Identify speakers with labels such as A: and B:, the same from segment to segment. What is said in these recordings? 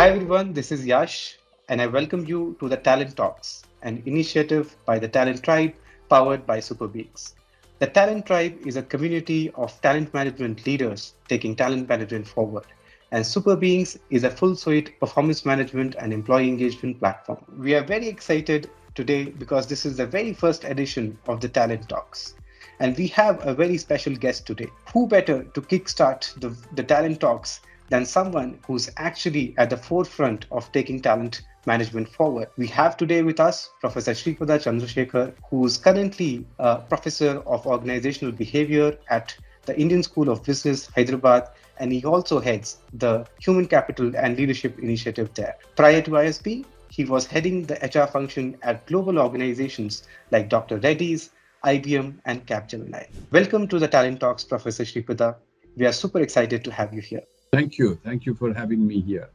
A: Hi everyone, this is Yash, and I welcome you to the Talent Talks, an initiative by the Talent Tribe powered by SuperBeings. The Talent Tribe is a community of talent management leaders taking talent management forward, and SuperBeings is a full suite performance management and employee engagement platform. We are very excited today because this is the very first edition of the Talent Talks. And we have a very special guest today. Who better to kickstart the Talent Talks than someone who's actually at the forefront of taking talent management forward? We have today with us Professor Sripada Chandrasekhar, who's currently a professor of organizational behavior at the Indian School of Business, Hyderabad, and he also heads the Human Capital and Leadership Initiative there. Prior to ISB, he was heading the HR function at global organizations like Dr. Reddy's, IBM, and Capgemini. Welcome to the Talent Talks, Professor Sripada. We are super excited to have you here.
B: Thank you. Thank you for having me here.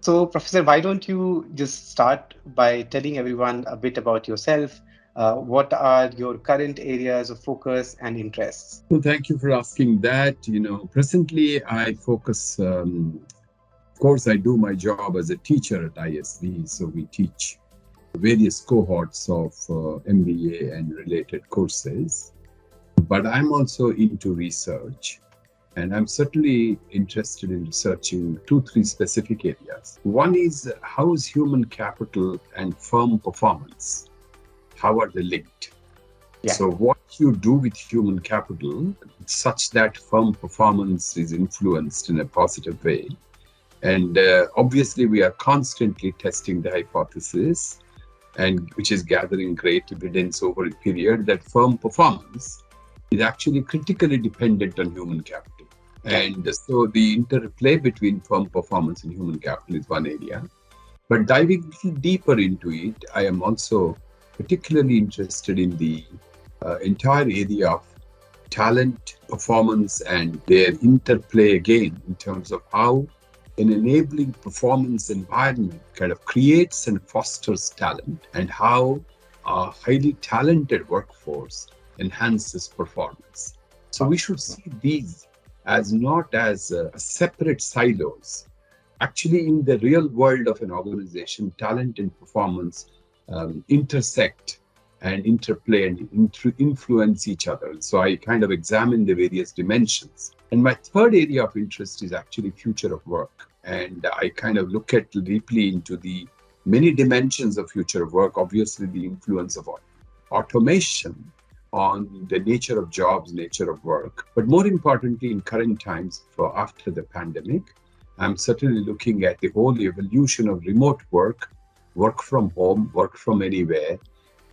A: So, Professor, why don't you just start by telling everyone a bit about yourself? What are your current areas of focus and interests?
B: Well, thank you for asking that. Presently I focus, of course, I do my job as a teacher at ISB. So we teach various cohorts of MBA and related courses. But I'm also into research. And I'm certainly interested in researching 2-3 specific areas. One is how is human capital and firm performance? How are they linked? Yeah. So what you do with human capital such that firm performance is influenced in a positive way. And obviously we are constantly testing the hypothesis, and which is gathering great evidence over a period that firm performance is actually critically dependent on human capital. And so the interplay between firm performance and human capital is one area. But diving a little deeper into it, I am also particularly interested in the entire area of talent, performance, and their interplay again in terms of how an enabling performance environment kind of creates and fosters talent, and how a highly talented workforce enhances performance. So we should see these as not as separate silos. Actually, in the real world of an organization, talent and performance intersect and interplay and influence each other. So I kind of examine the various dimensions. And my third area of interest is actually future of work. And I kind of look at deeply into the many dimensions of future of work, obviously the influence of automation on the nature of jobs, nature of work. But more importantly, in current times, for after the pandemic, I'm certainly looking at the whole evolution of remote work, work from home, work from anywhere,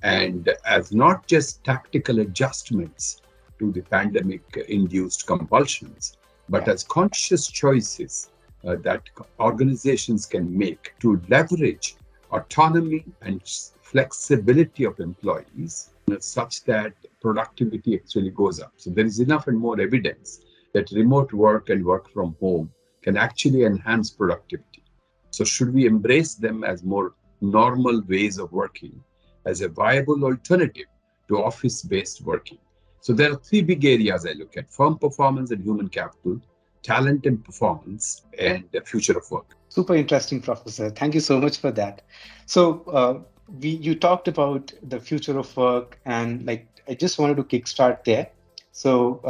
B: and as not just tactical adjustments to the pandemic-induced compulsions, but as conscious choices that organizations can make to leverage autonomy and flexibility of employees such that productivity actually goes up. So there is enough and more evidence that remote work and work from home can actually enhance productivity. So should we embrace them as more normal ways of working, as a viable alternative to office-based working? So there are 3 big areas I look at: firm performance and human capital, talent and performance, and the future of work.
A: Super interesting, Professor. Thank you so much for that. So you talked about the future of work, and I just wanted to kickstart there. So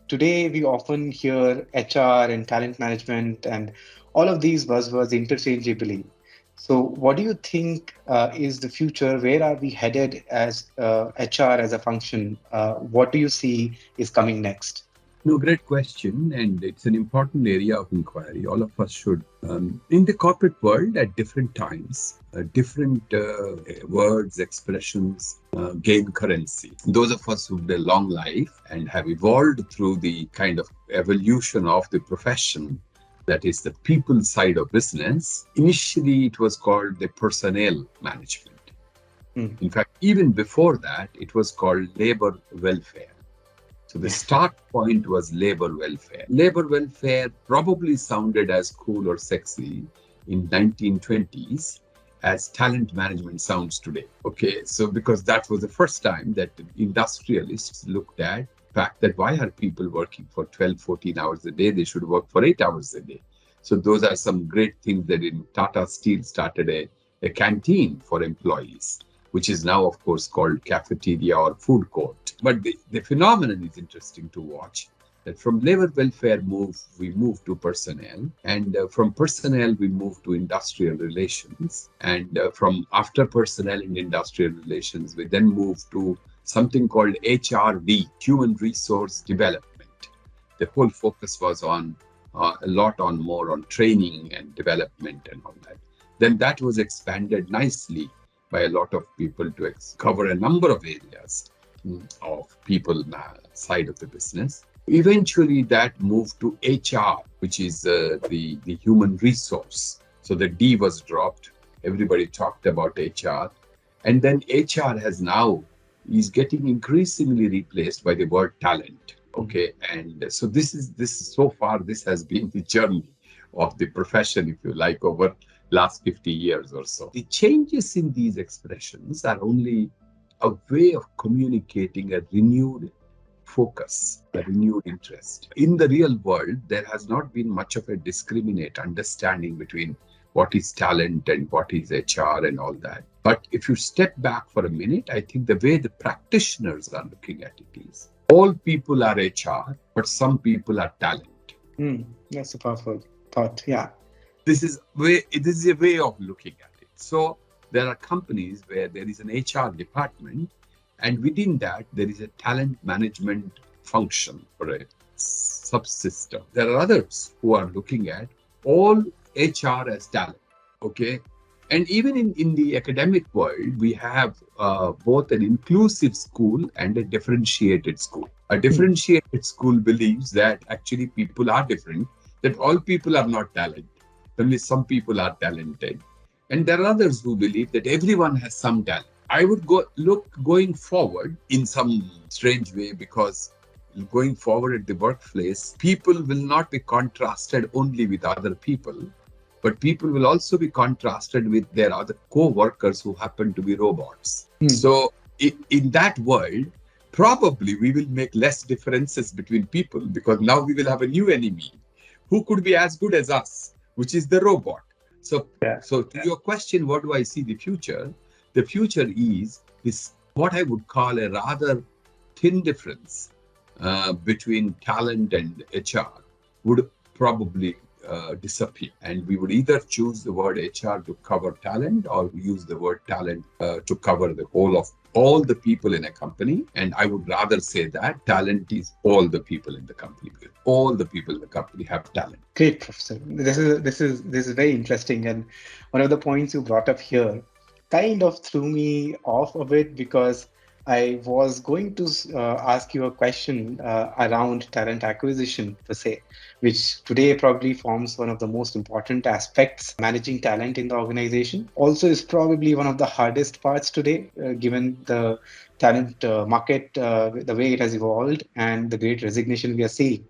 A: today we often hear HR and talent management and all of these buzzwords interchangeably. So what do you think is the future? Where are we headed as HR as a function? What do you see is coming next?
B: No, great question. And it's an important area of inquiry. All of us should. In the corporate world, at different times, different words, expressions gain currency. Those of us who've had a long life and have evolved through the kind of evolution of the profession, that is the people side of business, initially it was called the personnel management. In fact, even before that, it was called labor welfare. So the start point was labor welfare. Labor welfare probably sounded as cool or sexy in 1920s as talent management sounds today. Okay, so because that was the first time that industrialists looked at the fact that why are people working for 12, 14 hours a day? They should work for 8 hours a day. So those are some great things that in Tata Steel started a canteen for employees, which is now, of course, called cafeteria or food court. But the phenomenon is interesting to watch. That from labor welfare we move to personnel, and from personnel we move to industrial relations, and from after personnel and industrial relations we then move to something called HRD, human resource development. The whole focus was on a lot on more on training and development and all that. Then that was expanded nicely by a lot of people to cover a number of areas of people side of the business. Eventually, that moved to HR, which is the human resource. So the D was dropped. Everybody talked about HR, and then HR is getting increasingly replaced by the word talent. Okay, and so this so far this has been the journey of the profession, if you like, over last 50 years or so. The changes in these expressions are only a way of communicating a renewed focus, a renewed interest. In the real world, there has not been much of a discriminate understanding between what is talent and what is HR and all that. But if you step back for a minute, I think the way the practitioners are looking at it is all people are HR, but some people are talent.
A: That's a powerful thought. Yeah.
B: This is a way of looking at it. So there are companies where there is an HR department, and within that, there is a talent management function or a subsystem. There are others who are looking at all HR as talent. Okay. And even in the academic world, we have both an inclusive school and a differentiated school. A differentiated school believes that actually people are different, that all people are not talented. Only some people are talented. And there are others who believe that everyone has some talent. I would going forward in some strange way, because going forward at the workplace, people will not be contrasted only with other people, but people will also be contrasted with their other co-workers who happen to be robots. So in that world, probably we will make less differences between people, because now we will have a new enemy who could be as good as us, which is the robot. So to your question, what do I see the future? The future is what I would call a rather thin difference between talent and HR would probably disappear. And we would either choose the word HR to cover talent, or use the word talent to cover the whole of all the people in a company. And I would rather say that talent is all the people in the company, because all the people in the company have talent.
A: Great, Professor. This is very interesting. And one of the points you brought up here kind of threw me off a bit, because I was going to ask you a question around talent acquisition per se, which today probably forms one of the most important aspects. Managing talent in the organization also is probably one of the hardest parts today, given the talent market, the way it has evolved, and the great resignation we are seeing.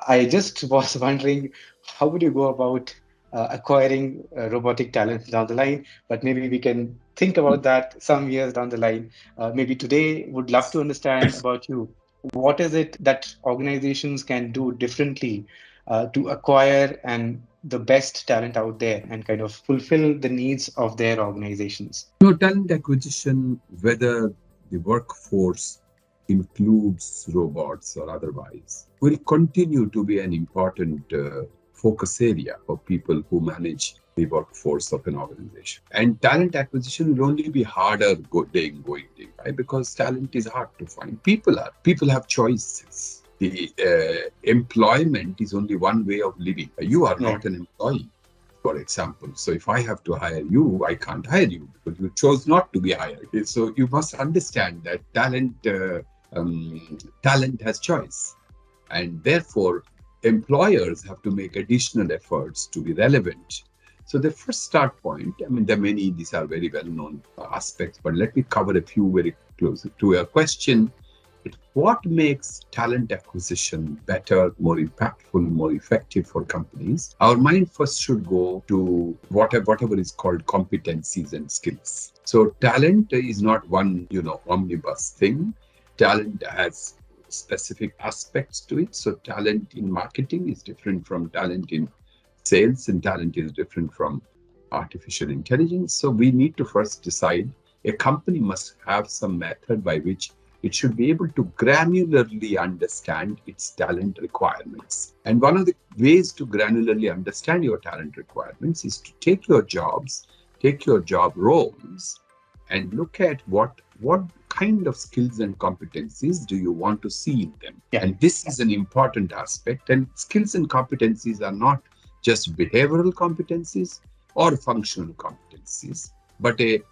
A: I just was wondering, how would you go about acquiring robotic talent down the line? But maybe we can think about that some years down the line. Maybe today, would love to understand about you. What is it that organizations can do differently to acquire and the best talent out there, and kind of fulfill the needs of their organizations?
B: So talent acquisition, whether the workforce includes robots or otherwise, will continue to be an important focus area for people who manage the workforce of an organization. And talent acquisition will only be harder going day, right? Because talent is hard to find. People have choices. The employment is only one way of living. You are not an employee, for example. So if I have to hire you, I can't hire you because you chose not to be hired. So you must understand that talent has choice, and therefore employers have to make additional efforts to be relevant. So the first start point, there are many, these are very well-known aspects, but let me cover a few very close to your question. What makes talent acquisition better, more impactful, more effective for companies? Our mind first should go to whatever is called competencies and skills. So talent is not one, omnibus thing. Talent has specific aspects to it. So talent in marketing is different from talent in Sales and talent is different from artificial intelligence. So we need to first decide a company must have some method by which it should be able to granularly understand its talent requirements. And one of the ways to granularly understand your talent requirements is to take your job roles, and look at what kind of skills and competencies do you want to see in them.
A: Yeah.
B: And this is an important aspect. And skills and competencies are not just behavioral competencies or functional competencies, but a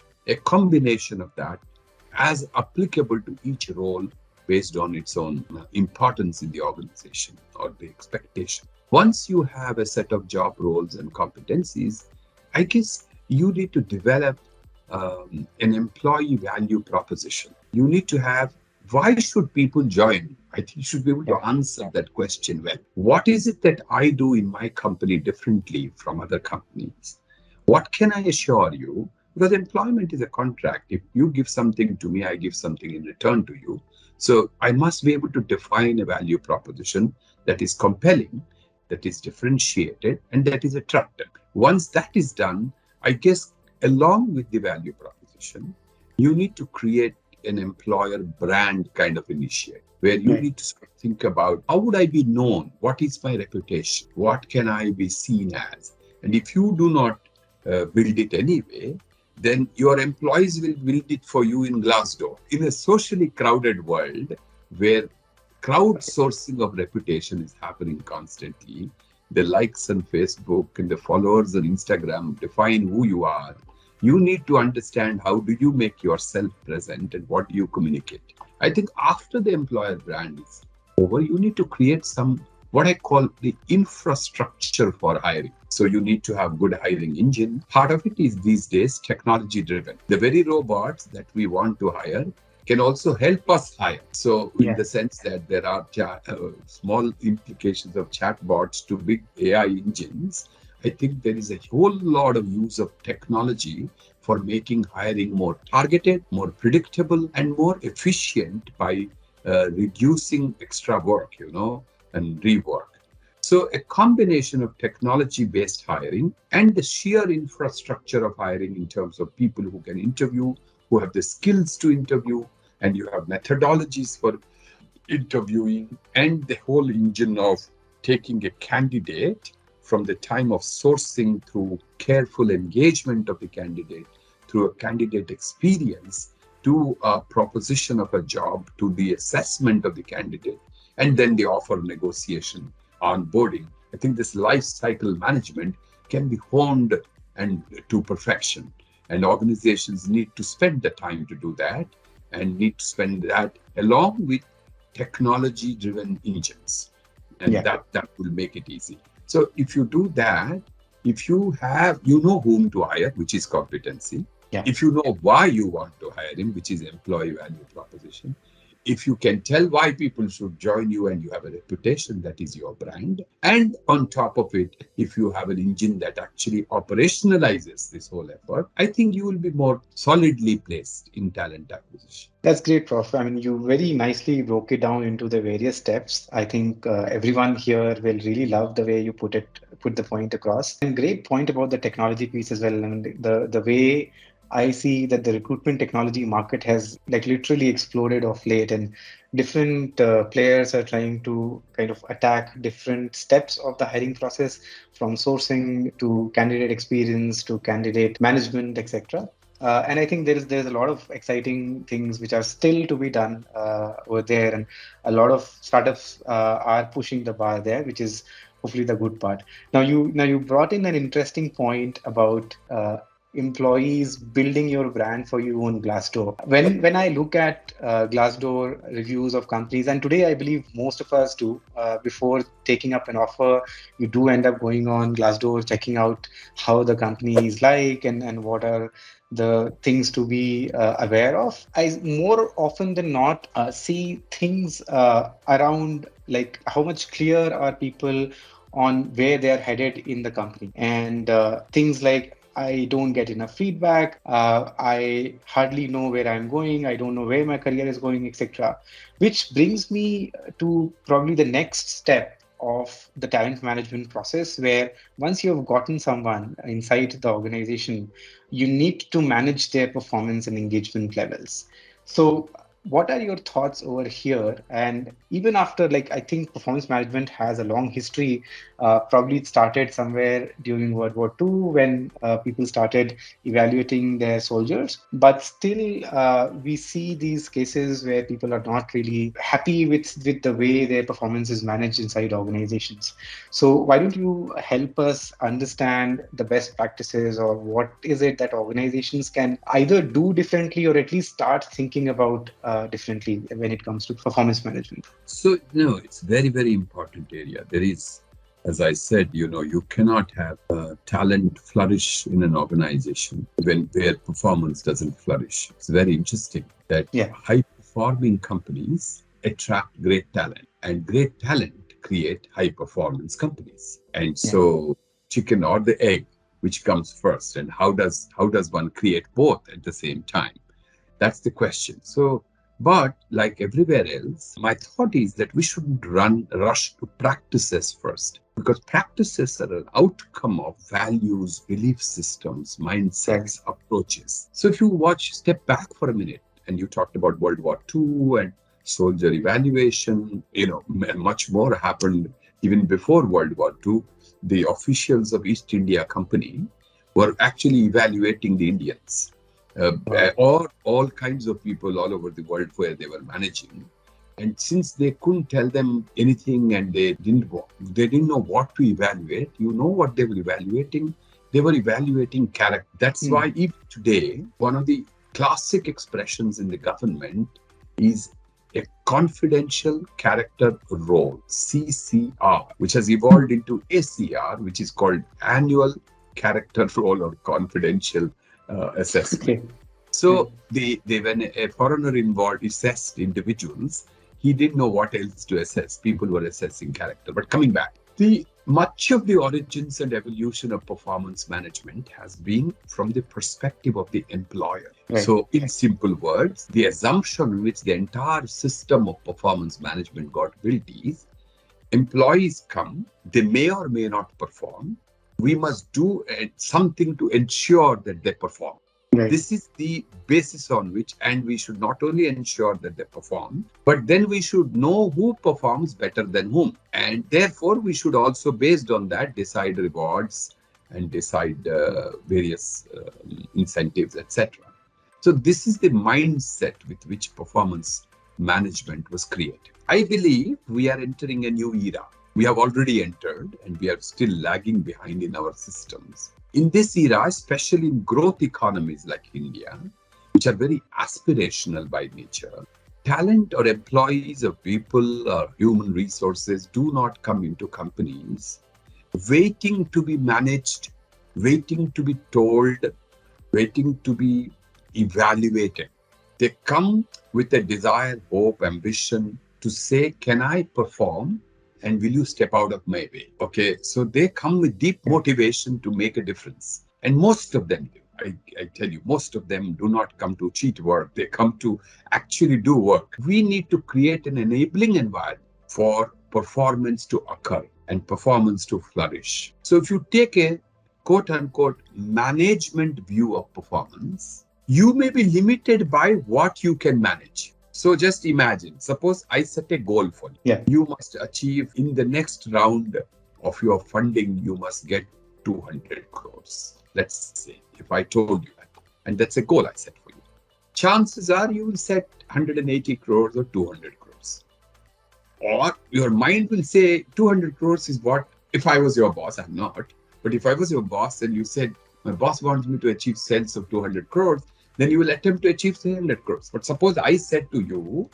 B: combination of that as applicable to each role based on its own importance in the organization or the expectation. Once you have a set of job roles and competencies, I guess you need to develop an employee value proposition. You need to have, why should people join? I think you should be able to answer that question well. What is it that I do in my company differently from other companies? What can I assure you? Because employment is a contract. If you give something to me, I give something in return to you. So I must be able to define a value proposition that is compelling, that is differentiated, and that is attractive. Once that is done, I guess along with the value proposition, you need to create an employer brand kind of initiative where you need to think about, how would I be known? What is my reputation? What can I be seen as? And if you do not build it anyway, then your employees will build it for you in Glassdoor. In a socially crowded world where crowdsourcing of reputation is happening constantly, the likes on Facebook and the followers on Instagram define who you are. You need to understand, how do you make yourself present and what do you communicate? I think after the employer brand is over, you need to create some, what I call the infrastructure for hiring. So you need to have good hiring engine. Part of it is these days technology driven. The very robots that we want to hire can also help us hire. So in the sense that there are small implications of chatbots to big AI engines, I think there is a whole lot of use of technology for making hiring more targeted, more predictable, and more efficient by reducing extra work, and rework. So a combination of technology-based hiring and the sheer infrastructure of hiring in terms of people who can interview, who have the skills to interview, and you have methodologies for interviewing, and the whole engine of taking a candidate from the time of sourcing through careful engagement of the candidate, through a candidate experience, to a proposition of a job, to the assessment of the candidate, and then the offer negotiation, onboarding. I think this life cycle management can be honed and to perfection. And organizations need to spend the time to do that, and need to spend that along with technology-driven engines. And that will make it easy. So if you do that, if you have, whom to hire, which is competency. If you know why you want to hire him, which is employee value proposition. If you can tell why people should join you and you have a reputation that is your brand. And on top of it, if you have an engine that actually operationalizes this whole effort, I think you will be more solidly placed in talent acquisition.
A: That's great, Prof. I mean, you very nicely broke it down into the various steps. I think everyone here will really love the way you put the point across. And great point about the technology piece as well. And the way I see that the recruitment technology market has literally exploded of late, and different players are trying to kind of attack different steps of the hiring process, from sourcing to candidate experience to candidate management, etc. And I think there's a lot of exciting things which are still to be done over there, and a lot of startups are pushing the bar there, which is hopefully the good part. Now you brought in an interesting point about employees building your brand for you on Glassdoor. When I look at Glassdoor reviews of companies, and today I believe most of us do, before taking up an offer, you do end up going on Glassdoor, checking out how the company is like, and what are the things to be aware of. I more often than not see things around, like how much clear are people on where they are headed in the company, and things like, I don't get enough feedback. I hardly know where I'm going. I don't know where my career is going, etc. Which brings me to probably the next step of the talent management process where once you've gotten someone inside the organization, you need to manage their performance and engagement levels. So what are your thoughts over here? And even after, like, I think performance management has a long history. Probably it started somewhere during World War II when people started evaluating their soldiers. But still, we see these cases where people are not really happy with the way their performance is managed inside organizations. So why don't you help us understand the best practices, or what is it that organizations can either do differently or at least start thinking about differently when it comes to performance management?
B: So, no, it's very, very important area. There is, as I said, you cannot have talent flourish in an organization when where performance doesn't flourish. It's very interesting that
A: Yeah,
B: high performing companies attract great talent, and great talent create high performance companies. And
A: yeah,
B: so, chicken or the egg, which comes first, and how does one create both at the same time? That's the question. So, but like everywhere else, my thought is that we shouldn't rush to practices first, because practices are an outcome of values, belief systems,
A: right.
B: mindsets, approaches. So if you step back for a minute, and you talked about World War II and soldier evaluation, much more happened even before World War II. The officials of East India Company were actually evaluating the Indians,
A: Wow.
B: or all kinds of people all over the world where they were managing. And since they couldn't tell them anything, and they didn't know what to evaluate, what they were evaluating? They were evaluating character. That's
A: Hmm.
B: why even today, one of the classic expressions in the government is a confidential character role, CCR, which has evolved into ACR, which is called annual character role or confidential assessment.
A: Okay. Yeah.
B: So when a foreigner involved assessed individuals, he didn't know what else to assess. People were assessing character. But coming back, the much of the origins and evolution of performance management has been from the perspective of the employer.
A: Right.
B: So, in simple words, the assumption on which the entire system of performance management got built is employees come, they may or may not perform. We must do something to ensure that they perform.
A: Right.
B: This is the basis on which, and we should not only ensure that they perform, but then we should know who performs better than whom. And therefore, we should also, based on that, decide rewards and decide various incentives, etc. So, this is the mindset with which performance management was created. I believe we are entering a new era. We have already entered, and we are still lagging behind in our systems. In this era, especially in growth economies like India, which are very aspirational by nature, talent or employees or people or human resources do not come into companies waiting to be managed, waiting to be told, waiting to be evaluated. They come with a desire, hope, ambition to say, can I perform? And will you step out of my way? Okay, so they come with deep
A: Yeah.
B: motivation to make a difference. And most of them do. I tell you, most of them do not come to cheat work. They come to actually do work. We need to create an enabling environment for performance to occur and performance to flourish. So if you take a quote unquote management view of performance, you may be limited by what you can manage. So just imagine, suppose I set a goal for you.
A: Yeah.
B: You must achieve in the next round of your funding, you must get 200 crores. Let's say, if I told you that, and that's a goal I set for you. Chances are you will set 180 crores or 200 crores. Or your mind will say 200 crores is what, if I was your boss, I'm not. But if I was your boss and you said, my boss wants me to achieve sales of 200 crores, then you will attempt to achieve 300 crores. But suppose I said to you,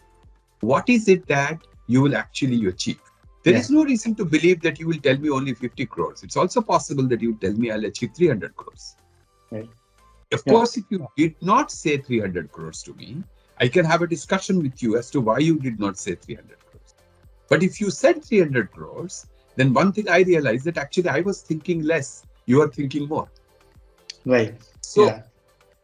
B: what is it that you will actually achieve? There
A: Yeah.
B: is no reason to believe that you will tell me only 50 crores. It's also possible that you tell me I'll achieve 300 crores.
A: Right.
B: Of
A: Yeah.
B: course, if you did not say 300 crores to me, I can have a discussion with you as to why you did not say 300 crores. But if you said 300 crores, then one thing I realized that actually I was thinking less. You are thinking more.
A: Right.
B: So
A: Yeah.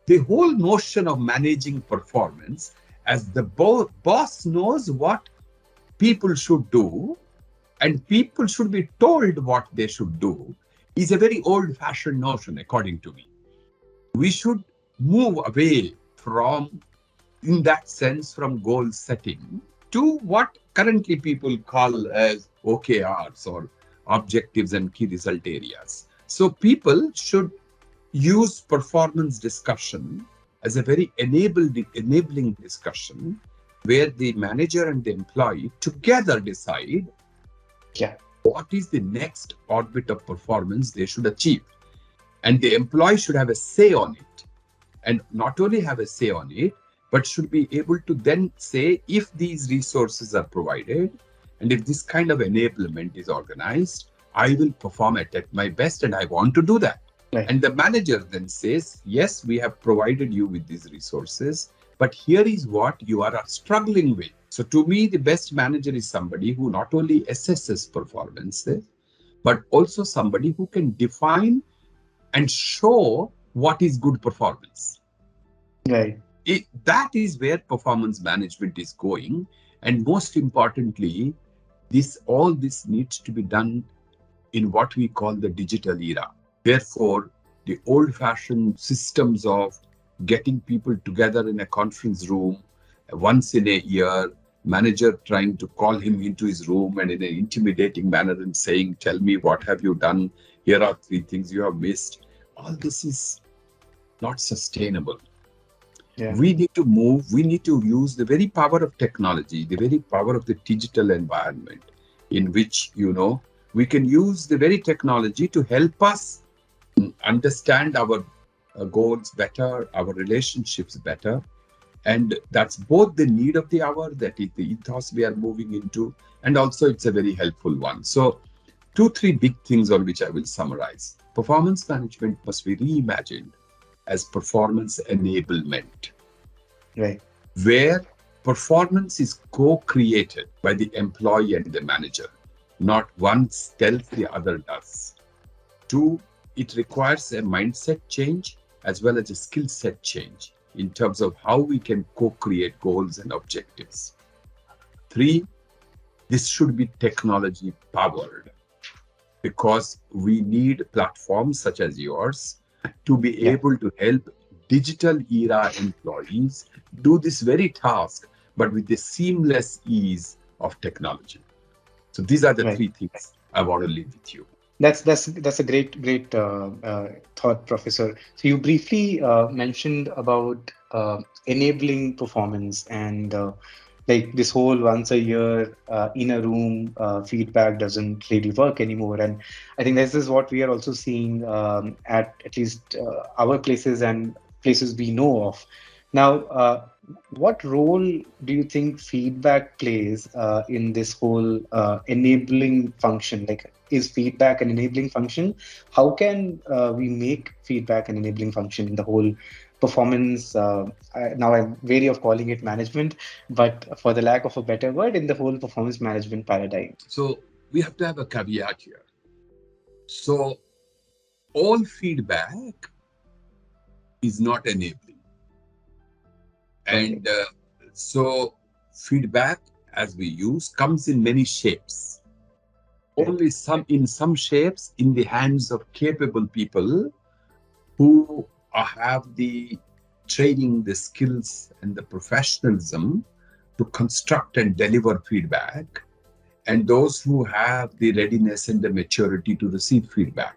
B: the whole notion of managing performance, as the boss knows what people should do, and people should be told what they should do is a very old-fashioned notion, according to me. We should move away from, in that sense, from goal setting to what currently people call as OKRs, or objectives and key result areas. So people should use performance discussion as a very enabling discussion, where the manager and the employee together decide what is the next orbit of performance they should achieve. And the employee should have a say on it. And not only have a say on it, but should be able to then say, if these resources are provided and if this kind of enablement is organized, I will perform it at my best and I want to do that.
A: Right.
B: And the manager then says, yes, we have provided you with these resources, but here is what you are struggling with. So to me, the best manager is somebody who not only assesses performances, but also somebody who can define and show what is good performance.
A: Right.
B: That is where performance management is going. And most importantly, all this needs to be done in what we call the digital era. Therefore, the old-fashioned systems of getting people together in a conference room once in a year, manager trying to call him into his room and in an intimidating manner and saying, tell me, what have you done? Here are 3 things you have missed. All this is not sustainable.
A: Yeah.
B: We need to move. We need to use the very power of technology, the very power of the digital environment, in which, we can use the very technology to help us understand our goals better, our relationships better. And that's both the need of the hour, that is the ethos we are moving into, and also it's a very helpful one. So 2-3 big things on which I will summarize. Performance management must be reimagined as performance enablement.
A: Right.
B: Where performance is co-created by the employee and the manager. Not one tells the other does. 2, it requires a mindset change as well as a skill set change in terms of how we can co-create goals and objectives. 3, this should be technology powered, because we need platforms such as yours to be able to help digital era employees do this very task, but with the seamless ease of technology. So these are the 3 things I want to leave with you.
A: That's a great thought, Professor. So you briefly mentioned about enabling performance and like this whole once a year in a room feedback doesn't really work anymore. And I think this is what we are also seeing at least our places and places we know of. Now, what role do you think feedback plays in this whole enabling function? Like, is feedback an enabling function? How can we make feedback an enabling function in the whole performance? Now I'm wary of calling it management, but for the lack of a better word, in the whole performance management paradigm.
B: So we have to have a caveat here. So all feedback is not enabling. And so feedback, as we use, comes in many shapes. Only in some shapes in the hands of capable people who have the training, the skills, and the professionalism to construct and deliver feedback, and those who have the readiness and the maturity to receive feedback.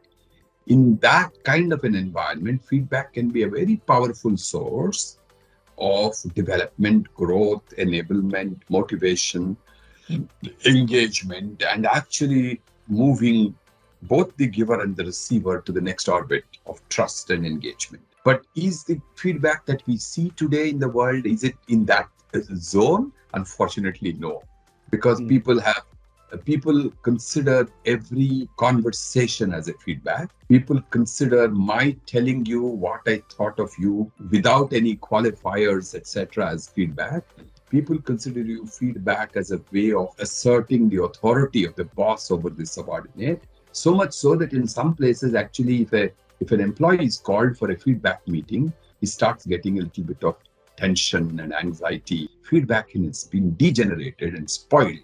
B: In that kind of an environment, feedback can be a very powerful source of development, growth, enablement, motivation, engagement, and actually moving both the giver and the receiver to the next orbit of trust and engagement. But is the feedback that we see today in the world, is it in that zone? Unfortunately, no. Because people consider every conversation as a feedback. People consider my telling you what I thought of you without any qualifiers, etc., as feedback. People consider you feedback as a way of asserting the authority of the boss over the subordinate. So much so that in some places, actually, if an employee is called for a feedback meeting, he starts getting a little bit of tension and anxiety. Feedback has been degenerated and spoiled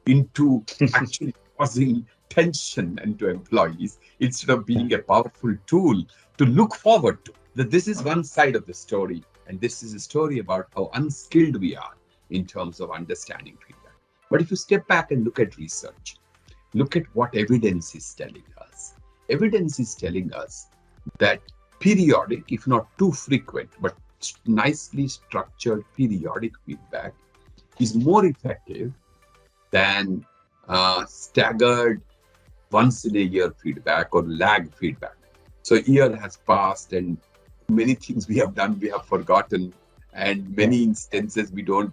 B: into actually causing tension and to employees instead of being a powerful tool to look forward to. That this is one side of the story, and this is a story about how unskilled we are in terms of understanding feedback. But if you step back and look at research, look at what evidence is telling us. Evidence is telling us that periodic, if not too frequent, but nicely structured periodic feedback is more effective than staggered once in a year feedback or lag feedback. So a year has passed and many things we have done, we have forgotten, and many instances we don't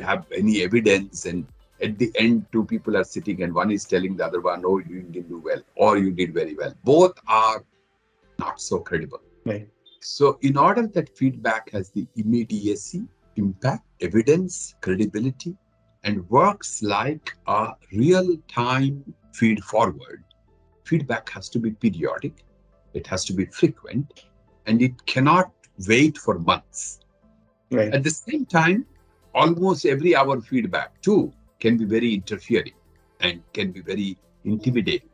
B: have any evidence, and at the end two people are sitting and one is telling the other one, oh, you didn't do well or you did very well. Both are not so credible.
A: Right.
B: So in order that feedback has the immediacy, impact, evidence, credibility, and works like a real-time feed forward, feedback has to be periodic, it has to be frequent, and it cannot wait for months.
A: Right.
B: At the same time, almost every hour feedback too can be very interfering and can be very intimidating.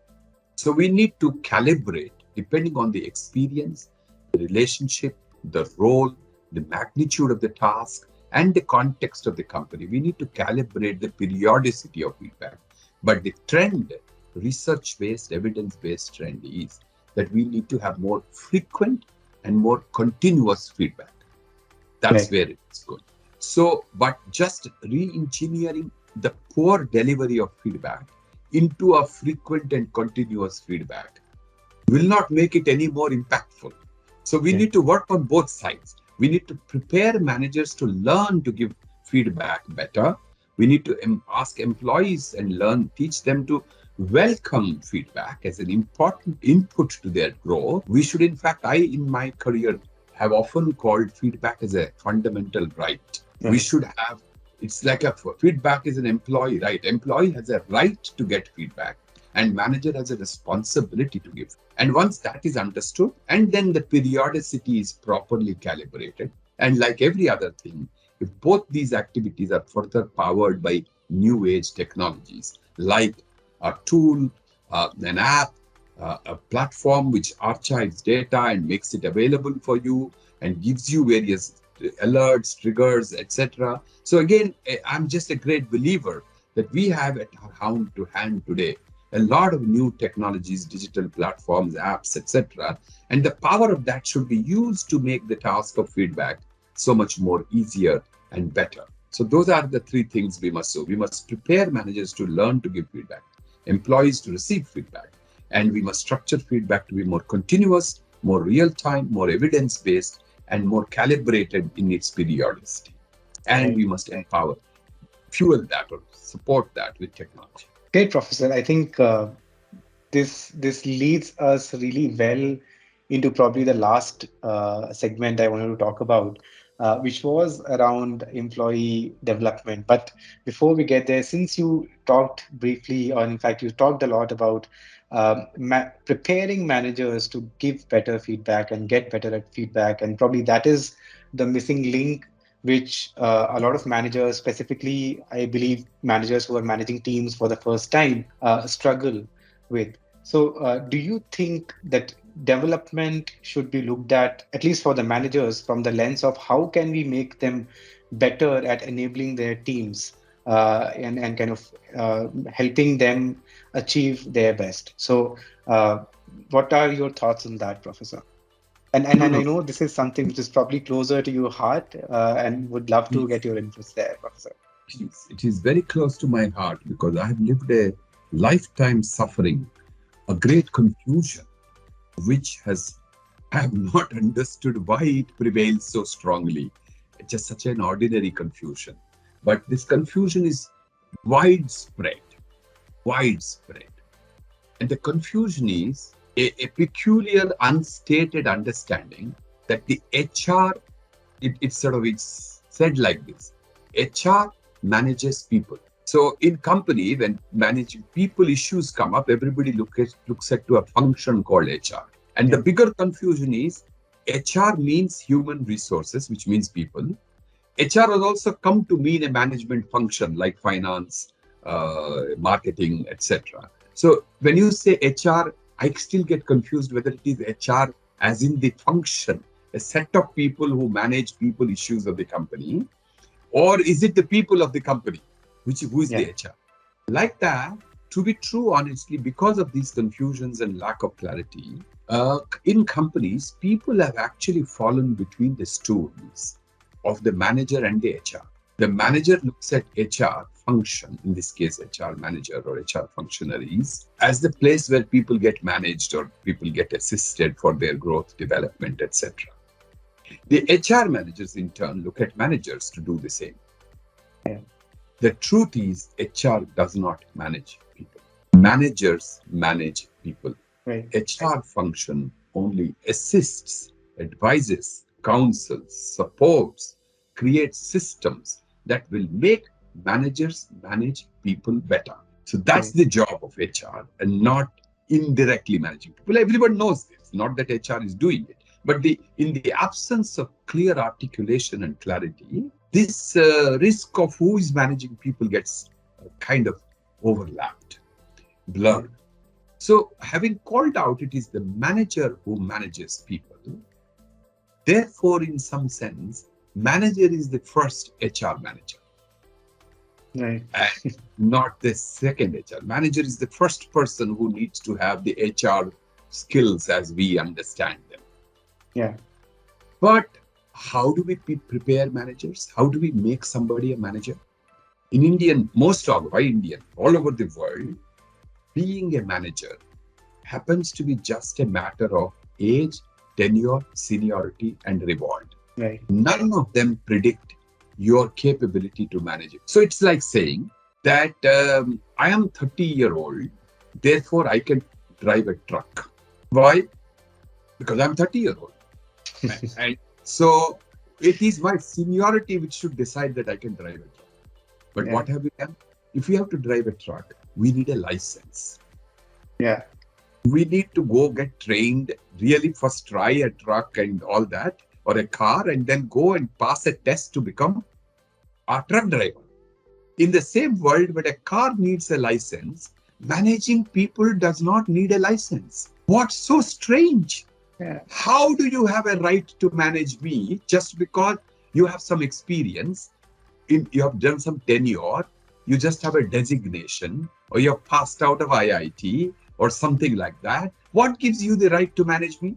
B: So we need to calibrate depending on the experience, the relationship, the role, the magnitude of the task, and the context of the company. We need to calibrate the periodicity of feedback. But the trend, research-based, evidence-based trend is that we need to have more frequent and more continuous feedback. That's where it's good. So, but just re-engineering the poor delivery of feedback into a frequent and continuous feedback will not make it any more impactful. So we need to work on both sides. We need to prepare managers to learn to give feedback better. We need to ask employees and teach them to welcome feedback as an important input to their growth. We should, in fact, in my career, have often called feedback as a fundamental right. We should have, it's like feedback is an employee right. Employee has a right to get feedback and manager has a responsibility to give. And once that is understood, and then the periodicity is properly calibrated, and like every other thing, if both these activities are further powered by new age technologies, like a tool, an app, a platform which archives data and makes it available for you and gives you various alerts, triggers, etc. So again, I'm just a great believer that we have at our hand today a lot of new technologies, digital platforms, apps, etc. And the power of that should be used to make the task of feedback so much more easier and better. So those are the three things we must do. We must prepare managers to learn to give feedback, employees to receive feedback, and we must structure feedback to be more continuous, more real-time, more evidence-based, and more calibrated in its periodicity. And we must fuel that or support that with technology.
A: Great, Professor. I think this leads us really well into probably the last segment I wanted to talk about, which was around employee development. But before we get there, since you talked briefly, or in fact, you talked a lot about preparing managers to give better feedback and get better at feedback, and probably that is the missing link which a lot of managers, specifically, I believe managers who are managing teams for the first time, struggle with. So do you think that development should be looked at least for the managers, from the lens of how can we make them better at enabling their teams and kind of helping them achieve their best? So what are your thoughts on that, Professor? And I know this is something which is probably closer to your heart, and would love to get your inputs there, Professor.
B: It is very close to my heart because I have lived a lifetime suffering, a great confusion, which I have not understood why it prevails so strongly. It's just such an ordinary confusion. But this confusion is widespread. And the confusion is a peculiar, unstated understanding that the HR, it's said like this: HR manages people. So in company, when managing people issues come up, everybody looks at to a function called HR. And the bigger confusion is HR means human resources, which means people. HR has also come to mean a management function like finance, marketing, etc. So when you say HR, I still get confused whether it is HR as in the function, a set of people who manage people issues of the company, or is it the people of the company, who is the
A: Yeah.
B: HR? Like that, to be true, honestly, because of these confusions and lack of clarity, in companies, people have actually fallen between the stools of the manager and the HR. The manager looks at HR function, in this case, HR manager or HR functionaries, as the place where people get managed or people get assisted for their growth, development, etc. The HR managers, in turn, look at managers to do the same.
A: Yeah.
B: The truth is, HR does not manage people. Managers manage people.
A: Right.
B: HR function only assists, advises, counsels, supports, creates systems that will make managers manage people better. So that's
A: Right.
B: the job of HR and not indirectly managing people. Everyone knows this, not that HR is doing it. But in the absence of clear articulation and clarity, this risk of who is managing people gets kind of overlapped,
A: Right.
B: blurred. So, having called out, it is the manager who manages people. Therefore, in some sense, manager is the first HR manager,
A: Right.
B: and not the second HR. Manager is the first person who needs to have the HR skills as we understand them.
A: Yeah.
B: But how do we prepare managers? How do we make somebody a manager? In Indian, all over the world, being a manager happens to be just a matter of age, tenure, seniority, and reward.
A: Right.
B: None of them predict your capability to manage it. So it's like saying that I am 30-year-old, therefore I can drive a truck. Why? Because I'm 30-year-old. And so it is my seniority which should decide that I can drive a truck. But
A: Yeah.
B: what have we done? If we have to drive a truck, we need a license.
A: Yeah.
B: We need to go get trained, really first try a truck and all that, or a car, and then go and pass a test to become a truck driver. In the same world, when a car needs a license, managing people does not need a license. What's so strange?
A: Yeah.
B: How do you have a right to manage me just because you have some experience, you have done some tenure, you just have a designation, or you have passed out of IIT or something like that? What gives you the right to manage me?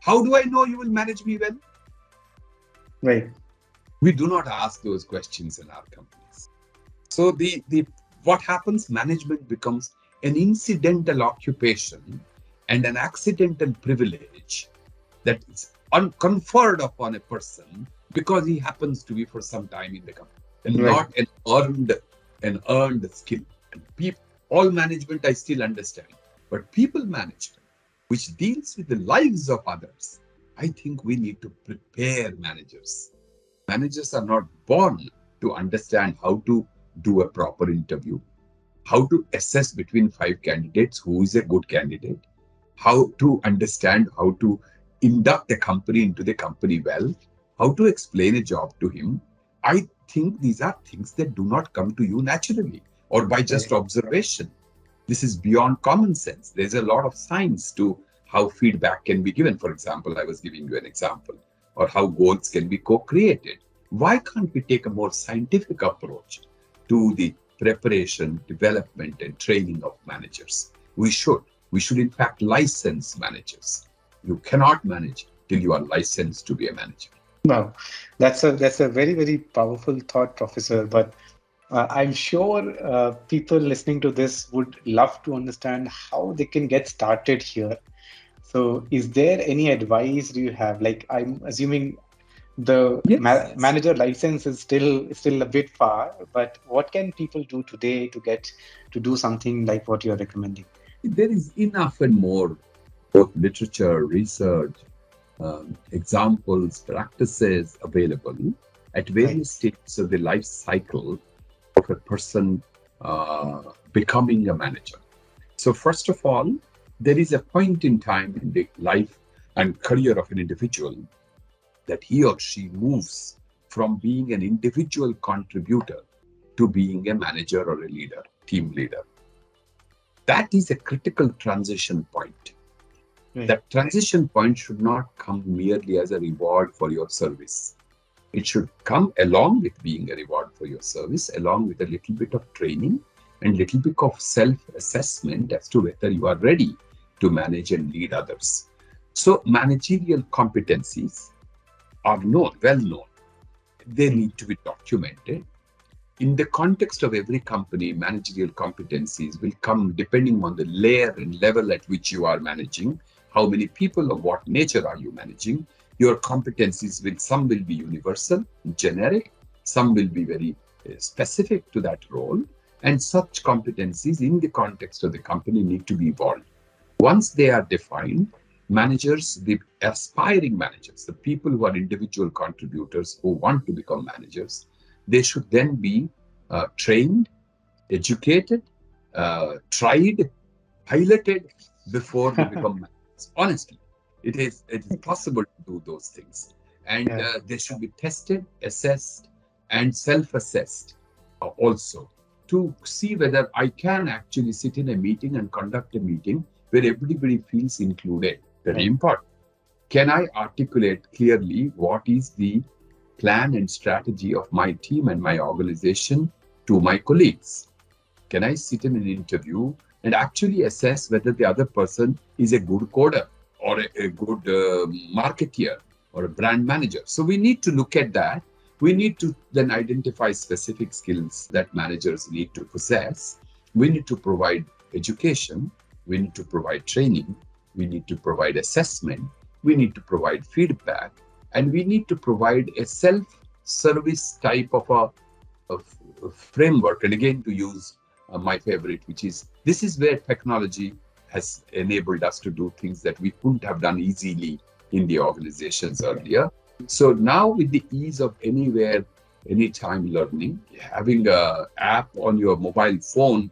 B: How do I know you will manage me well?
A: Right.
B: We do not ask those questions in our companies. So what happens? Management becomes an incidental occupation and an accidental privilege that is conferred upon a person because he happens to be for some time in the company, and
A: Right.
B: not an earned skill. And all management I still understand, but people management, which deals with the lives of others, I think we need to prepare managers. Managers are not born to understand how to do a proper interview, how to assess between 5 candidates who is a good candidate, how to understand how to induct a company into the company well, how to explain a job to him. I think these are things that do not come to you naturally or by just
A: Right.
B: observation. This is beyond common sense. There's a lot of science to how feedback can be given. For example, I was giving you an example, or how goals can be co-created. Why can't we take a more scientific approach to the preparation, development, and training of managers? We should. We should, in fact, license managers. You cannot manage till you are licensed to be a manager.
A: Wow. That's a very, very powerful thought, Professor. But I'm sure people listening to this would love to understand how they can get started here. So, is there any advice do you have? Like, I'm assuming the
B: Yes.
A: manager license is still a bit far, but what can people do today to get to do something like what you're recommending?
B: There is enough and more, both literature, research, examples, practices available at
A: Right.
B: various stages of the life cycle of a person becoming a manager. So, first of all, there is a point in time in the life and career of an individual that he or she moves from being an individual contributor to being a manager or a leader, team leader. That is a critical transition point.
A: Right.
B: That transition point should not come merely as a reward for your service. It should come along with being a reward for your service, along with a little bit of training and little bit of self-assessment as to whether you are ready to manage and lead others. So managerial competencies are known, well known. They need to be documented. In the context of every company, managerial competencies will come depending on the layer and level at which you are managing, how many people, of what nature are you managing. Your competencies some will be universal, generic, some will be very specific to that role, and such competencies in the context of the company need to be evolved. Once they are defined, managers, the aspiring managers, the people who are individual contributors who want to become managers, they should then be trained, educated, tried, piloted before they become managers. Honestly, it is possible to do those things. And they should be tested, assessed, and self-assessed also to see whether I can actually sit in a meeting and conduct a meeting where everybody feels included. Very important. Can I articulate clearly what is the plan and strategy of my team and my organization to my colleagues? Can I sit in an interview and actually assess whether the other person is a good coder or a good marketeer or a brand manager? So we need to look at that. We need to then identify specific skills that managers need to possess. We need to provide education. We need to provide training. We need to provide assessment. We need to provide feedback. And we need to provide a self-service type of a framework. And again, to use my favorite, which is, this is where technology has enabled us to do things that we couldn't have done easily in the organizations earlier. So now with the ease of anywhere, anytime learning, having an app on your mobile phone,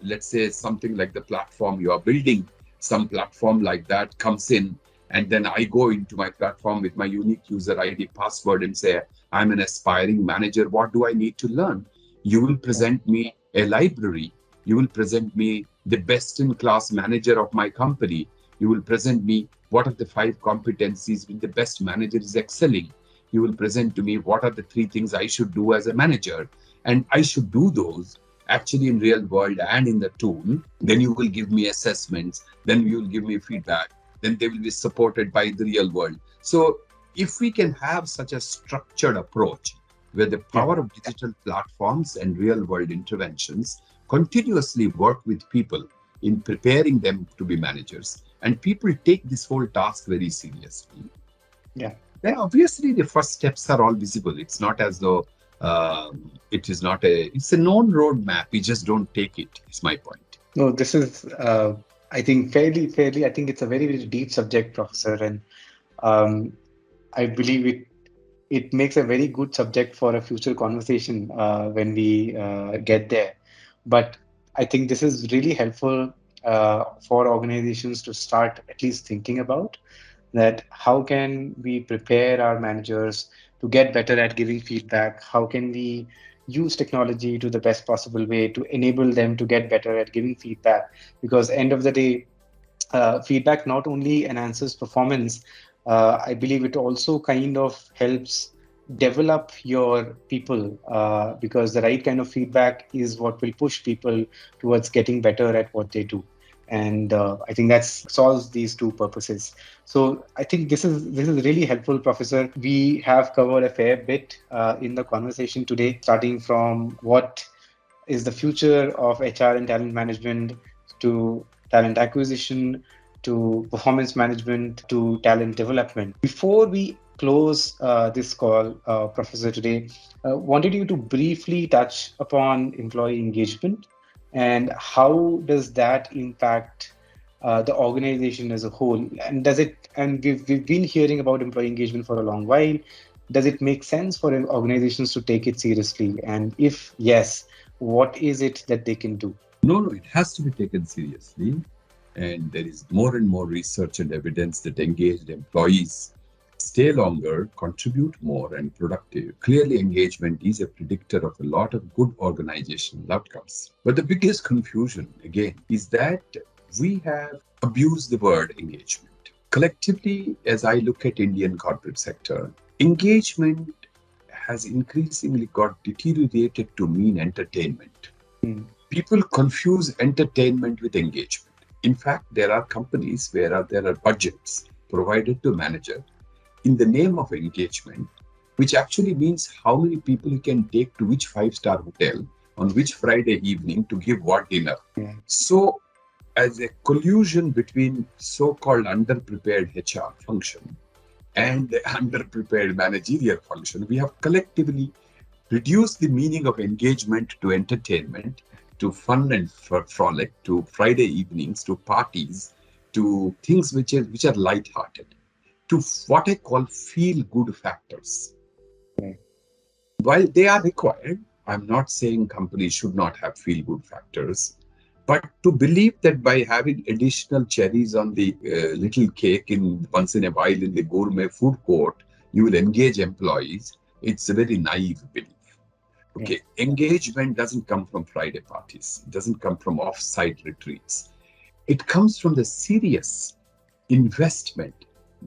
B: let's say something like the platform you are building, some platform like that comes in, and then I go into my platform with my unique user ID password and say, I'm an aspiring manager. What do I need to learn? You will present me a library. You will present me the best in class manager of my company. You will present me what are the 5 competencies with the best manager is excelling. You will present to me what are the 3 things I should do as a manager. And I should do those actually in real world and in the tool. Then you will give me assessments. Then you will give me feedback. Then they will be supported by the real world. So if we can have such a structured approach where the power of digital platforms and real world interventions continuously work with people in preparing them to be managers, and people take this whole task very seriously, then obviously the first steps are all visible. It's not as though it's a known roadmap. We just don't take it, is my point.
A: No, this is, I think, fairly, I think it's a very, very deep subject, Professor. And I believe it makes a very good subject for a future conversation when we get there. But I think this is really helpful for organizations to start at least thinking about that. How can we prepare our managers to get better at giving feedback? How can we use technology to the best possible way to enable them to get better at giving feedback? Because end of the day, feedback not only enhances performance, I believe it also kind of helps develop your people, because the right kind of feedback is what will push people towards getting better at what they do. And I think that solves these 2 purposes. So I think this is really helpful, Professor. We have covered a fair bit in the conversation today, starting from what is the future of HR and talent management, to talent acquisition, to performance management, to talent development. Before we close this call, Professor, today, wanted you to briefly touch upon employee engagement and how does that impact the organization as a whole? And does it? And we've been hearing about employee engagement for a long while. Does it make sense for organizations to take it seriously? And if yes, what is it that they can do?
B: No, it has to be taken seriously. And there is more and more research and evidence that engaged employees stay longer, contribute more, and productive. Clearly, engagement is a predictor of a lot of good organizational outcomes. But the biggest confusion, again, is that we have abused the word engagement. Collectively, as I look at Indian corporate sector, engagement has increasingly got deteriorated to mean entertainment.
A: Hmm.
B: People confuse entertainment with engagement. In fact, there are companies where there are budgets provided to manager in the name of engagement, which actually means how many people you can take to which five-star hotel on which Friday evening to give what dinner.
A: Yeah.
B: So, as a collusion between so-called underprepared HR function and the underprepared managerial function, we have collectively reduced the meaning of engagement to entertainment, to fun and frolic, to Friday evenings, to parties, to things which are light-hearted, to what I call feel-good factors.
A: Right.
B: While they are required, I'm not saying companies should not have feel-good factors, but to believe that by having additional cherries on the little cake in once in a while in the gourmet food court, you will engage employees, it's a very naive belief.
A: Yeah.
B: Okay, engagement doesn't come from Friday parties. It doesn't come from off-site retreats. It comes from the serious investment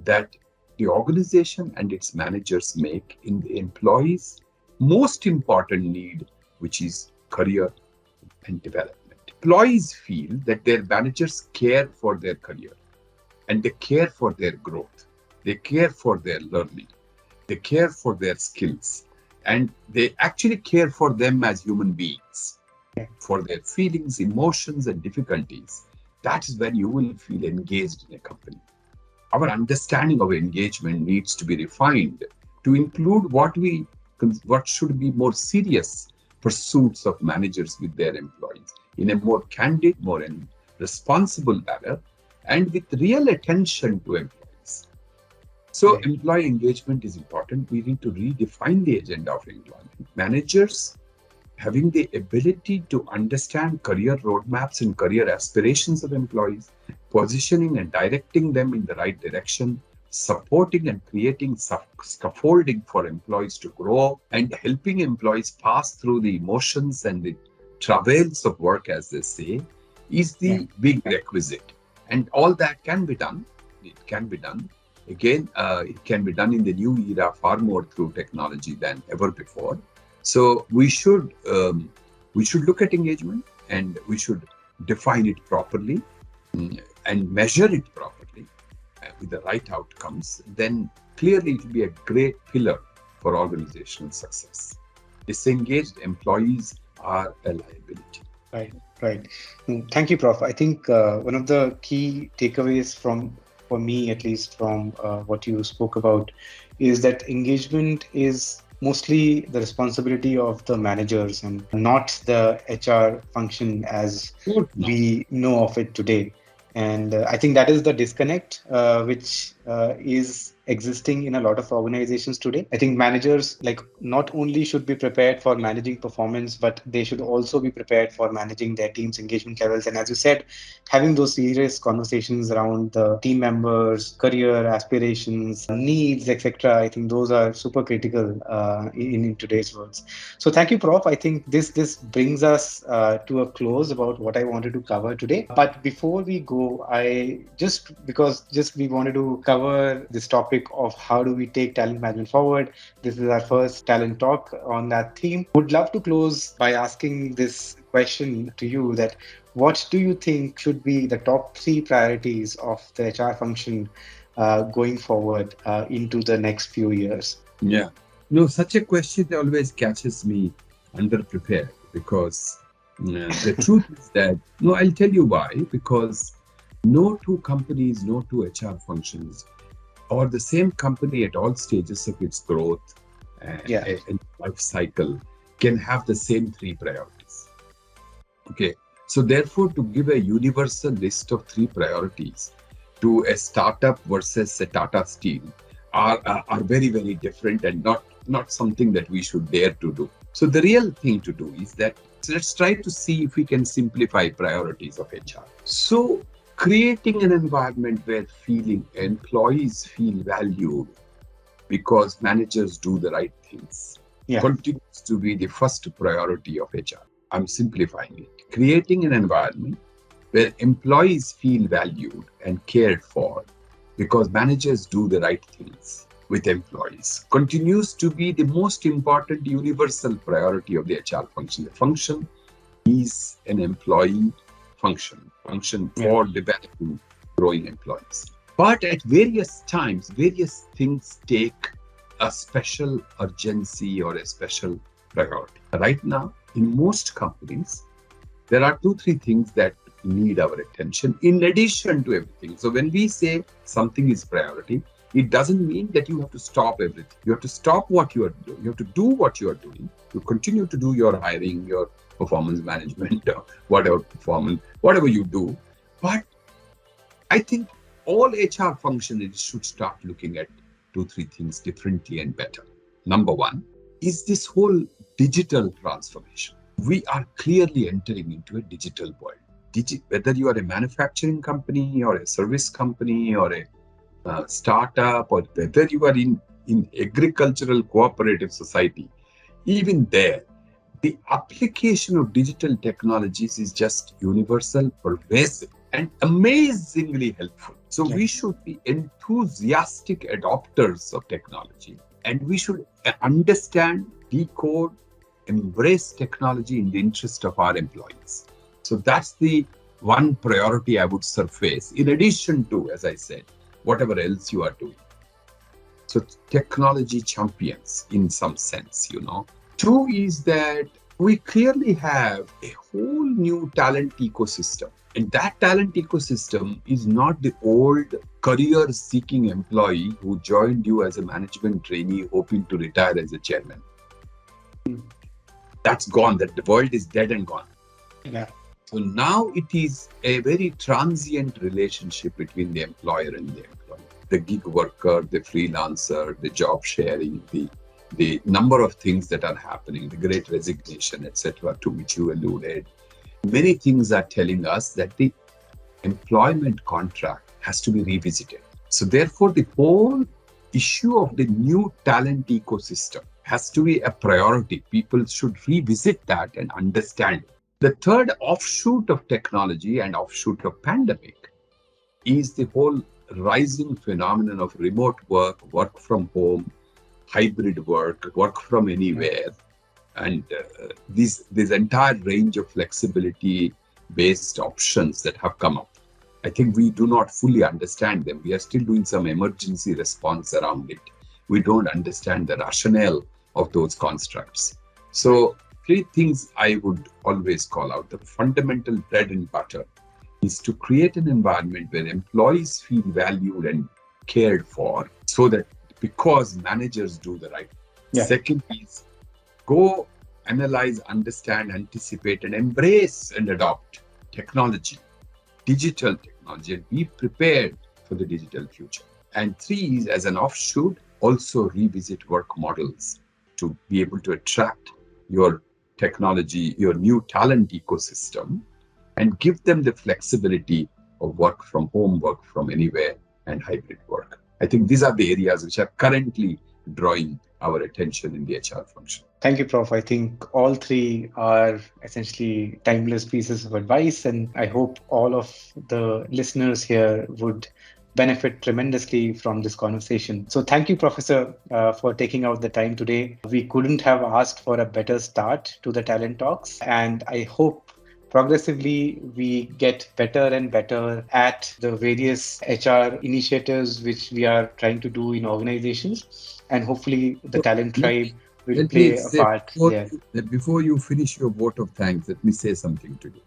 B: that the organization and its managers make in the employees' most important need, which is career and development. Employees feel that their managers care for their career and they care for their growth. They care for their learning. They care for their skills. And they actually care for them as human beings, for their feelings, emotions, and difficulties. That is when you will feel engaged in a company. Our understanding of engagement needs to be refined to include what should be more serious pursuits of managers with their employees in a more candid, more responsible manner, and with real attention to employees. So
A: Right.
B: employee engagement is important. We need to redefine the agenda of employment. Managers having the ability to understand career roadmaps and career aspirations of employees, positioning and directing them in the right direction, supporting and creating scaffolding for employees to grow, and helping employees pass through the emotions and the travails of work, as they say, is
A: Yeah.
B: the big requisite. And all that can be done. It can be done. Again, it can be done in the new era far more through technology than ever before. So we should look at engagement and we should define it properly and measure it properly with the right outcomes. Then clearly it will be a great pillar for organizational success. Disengaged employees are a liability.
A: Right, right. Thank you, Prof. I think one of the key takeaways for me, at least from what you spoke about, is that engagement is mostly the responsibility of the managers and not the HR function as
B: Sure. No.
A: we know of it today. And I think that is the disconnect which is existing in a lot of organizations today. I think managers not only should be prepared for managing performance, but they should also be prepared for managing their team's engagement levels. And as you said, having those serious conversations around the team members, career aspirations, needs, etc. I think those are super critical in today's world. So thank you, Prof. I think this brings us to a close about what I wanted to cover today. But before we go, because we wanted to cover this topic of how do we take talent management forward. This is our first talent talk on that theme. Would love to close by asking this question to you: that what do you think should be the top 3 priorities of the HR function going forward into the next few years?
B: Yeah. No, such a question always catches me underprepared because the truth is that, no, I'll tell you why. Because no two companies, no two HR functions, or the same company at all stages of its growth and life cycle can have the same 3 priorities. Okay. So therefore, to give a universal list of 3 priorities to a startup versus a Tata Steel are very, very different and not something that we should dare to do. So the real thing to do is that let's try to see if we can simplify priorities of HR. So creating an environment where employees feel valued, because managers do the right things
A: Yeah.
B: continues to be the first priority of HR. I'm simplifying it. Creating an environment where employees feel valued and cared for because managers do the right things with employees continues to be the most important universal priority of the HR function. The function is an employee function
A: Yeah.
B: for developing, growing employees. But at various times, various things take a special urgency or a special priority. Right now, in most companies, there are two, three things that need our attention in addition to everything. So when we say something is priority, it doesn't mean that you have to stop everything. You have to stop what you are doing. You have to do what you are doing. You continue to do your hiring, your performance management, whatever you do. But I think all HR functions should start looking at two, three things differently and better. Number one is this whole digital transformation. We are clearly entering into a digital world. Whether you are a manufacturing company or a service company or a startup, or whether you are in agricultural cooperative society, even there, the application of digital technologies is just universal, pervasive, and amazingly helpful. So we should be enthusiastic adopters of technology, and we should understand, decode, embrace technology in the interest of our employees. So that's the one priority I would surface, in addition to, as I said, whatever else you are doing. So technology champions in some sense, Two is that we clearly have a whole new talent ecosystem. And that talent ecosystem is not the old career-seeking employee who joined you as a management trainee hoping to retire as a chairman. That's gone. That the world is dead and gone.
A: Yeah.
B: So now it is a very transient relationship between the employer and the employee. The gig worker, the freelancer, the job sharing, the number of things that are happening, the great resignation, etc., to which you alluded. Many things are telling us that the employment contract has to be revisited. So therefore, the whole issue of the new talent ecosystem has to be a priority. People should revisit that and understand it. The third offshoot of technology and offshoot of pandemic is the whole rising phenomenon of remote work from home, hybrid work from anywhere, and this entire range of flexibility-based options that have come up. I think we do not fully understand them. We are still doing some emergency response around it. We don't understand the rationale of those constructs. So three things I would always call out. The fundamental bread and butter is to create an environment where employees feel valued and cared for, so that because managers do the right. Second is go analyze, understand, anticipate, and embrace and adopt technology, digital technology, and be prepared for the digital future. And three is, as an offshoot, also revisit work models to be able to attract your technology, your new talent ecosystem, and give them the flexibility of work from home, work from anywhere, and hybrid work. I think these are the areas which are currently drawing our attention in the HR function.
A: Thank you, Prof. I think all three are essentially timeless pieces of advice, and I hope all of the listeners here would benefit tremendously from this conversation. So thank you, Professor, for taking out the time today. We couldn't have asked for a better start to the Talent Talks, and I hope progressively we get better and better at the various HR initiatives which we are trying to do in organizations, and hopefully the Talent Tribe will play a part there.
B: Before you finish your vote of thanks, let me say something to you.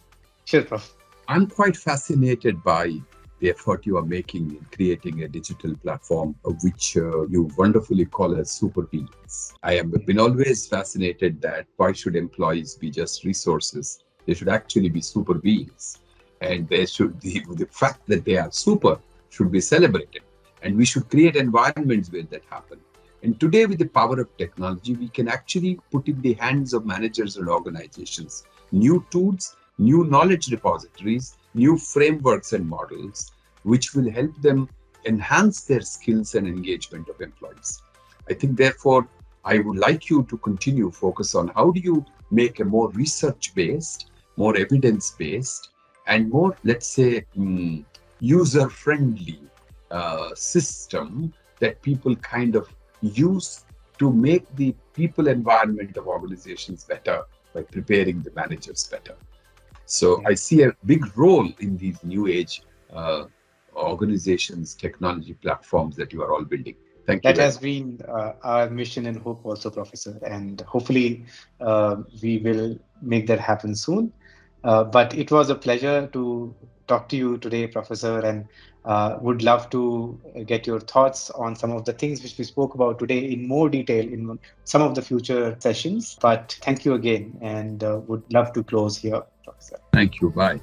A: Sure, Prof.
B: I'm quite fascinated by the effort you are making in creating a digital platform, of which you wonderfully call as SuperBeings. I have been always fascinated that why should employees be just resources? They should actually be super beings. And they should the fact that they are super should be celebrated. And we should create environments where that happens. And today, with the power of technology, we can actually put in the hands of managers and organizations new tools, new knowledge repositories, new frameworks and models, which will help them enhance their skills and engagement of employees. I think, therefore, I would like you to continue focus on how do you make a more research-based, more evidence-based, and more, let's say, user-friendly system that people kind of use to make the people environment of organizations better by preparing the managers better. So
A: Yeah.
B: I see a big role in these new age organizations, technology platforms that you are all building. Thank you
A: That
B: very
A: has
B: much.
A: been our mission and hope also, Professor, and hopefully we will make that happen soon. But it was a pleasure to talk to you today, Professor, and would love to get your thoughts on some of the things which we spoke about today in more detail in some of the future sessions. But thank you again, and would love to close here, Professor.
B: Thank you. Bye.